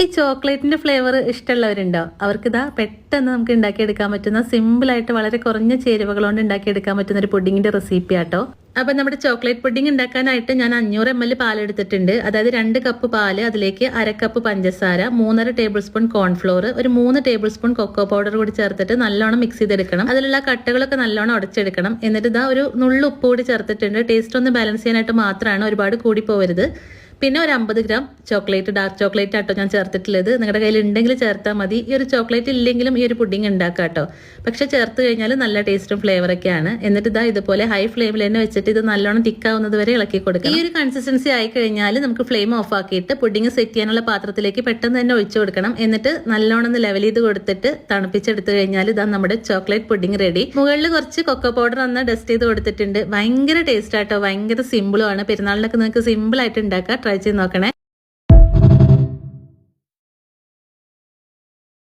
ഈ ചോക്ലേറ്റിന്റെ ഫ്ലേവർ ഇഷ്ടമുള്ളവരുണ്ടോ? അവർക്കിതാ പെട്ടെന്ന് നമുക്ക് ഉണ്ടാക്കിയെടുക്കാൻ പറ്റുന്ന സിമ്പിളായിട്ട് വളരെ കുറഞ്ഞ ചേരുവകൾ കൊണ്ട് ഉണ്ടാക്കിയെടുക്കാൻ പറ്റുന്ന ഒരു പുഡിങ്ങിന്റെ റെസിപ്പി ആട്ടോ. അപ്പൊ നമ്മുടെ ചോക്ലേറ്റ് പുഡിംഗ് ഉണ്ടാക്കാനായിട്ട് ഞാൻ 500 ml പാലെടുത്തിട്ടുണ്ട്. അതായത് 2 കപ്പ് പാല്, അതിലേക്ക് 1/2 കപ്പ് പഞ്ചസാര, 3.5 ടേബിൾ സ്പൂൺ കോൺഫ്ലോർ, ഒരു 3 ടേബിൾ സ്പൂൺ കൊക്കോ പൗഡർ കൂടി ചേർത്തിട്ട് നല്ലോണം മിക്സ് ചെയ്തെടുക്കണം. അതിലുള്ള കട്ടകളൊക്കെ നല്ലോണം ഉടച്ചെടുക്കണം. എന്നിട്ട് ഇതാ ഒരു നുള്ളു ഉപ്പ് കൂടി ചേർത്തിട്ടുണ്ട്. ടേസ്റ്റ് ഒന്ന് ബാലൻസ് ചെയ്യാനായിട്ട് മാത്രമാണ്, ഒരുപാട് കൂടി പോവരുത്. പിന്നെ ഒരു 50 ഗ്രാം ചോക്ലേറ്റ്, ഡാർക്ക് ചോക്ലേറ്റ് ആട്ടോ ഞാൻ ചേർത്തിട്ടുള്ളത്. നിങ്ങളുടെ കയ്യിൽ ഉണ്ടെങ്കിൽ ചേർത്താൽ മതി. ഈ ഒരു ചോക്ലേറ്റ് ഇല്ലെങ്കിലും ഈ ഒരു പുഡിംഗ് ഉണ്ടാക്കാം കേട്ടോ. പക്ഷെ ചേർത്ത് കഴിഞ്ഞാൽ നല്ല ടേസ്റ്റും ഫ്ലേവറൊക്കെയാണ്. എന്നിട്ട് ഇതാ ഇതുപോലെ ഹൈ ഫ്ലെയിമിൽ തന്നെ വെച്ചിട്ട് ഇത് നല്ലോണം തിക്കാവുന്നത് വരെ ഇളക്കി കൊടുക്കാം. ഈ ഒരു കൺസിസ്റ്റൻസി ആയി കഴിഞ്ഞാൽ നമുക്ക് ഫ്ലെയിം ഓഫ് ആക്കിയിട്ട് പുഡിംഗ് സെറ്റ് ചെയ്യാനുള്ള പാത്രത്തിലേക്ക് പെട്ടെന്ന് തന്നെ ഒഴിച്ചു കൊടുക്കണം. എന്നിട്ട് നല്ലോണം ഒന്ന് ലെവൽ ചെയ്ത് കൊടുത്തിട്ട് തണുപ്പിച്ചെടുത്ത് കഴിഞ്ഞാൽ ഇതാ നമ്മുടെ ചോക്ലേറ്റ് പുഡിംഗ് റെഡി. മുകളിൽ കുറച്ച് കൊക്കോ പൗഡർ ഒന്ന് ഡസ്റ്റ് ചെയ്ത് കൊടുത്തിട്ടുണ്ട്. ഭയങ്കര ടേസ്റ്റ് ആട്ടോ, ഭയങ്കര സിമ്പിളും ആണ്. പെരുന്നാളിനൊക്കെ നിങ്ങൾക്ക് സിമ്പിൾ ആയിട്ട് ഉണ്ടാക്കാം. ട്രൈ ചെയ്ത് നോക്കണേ.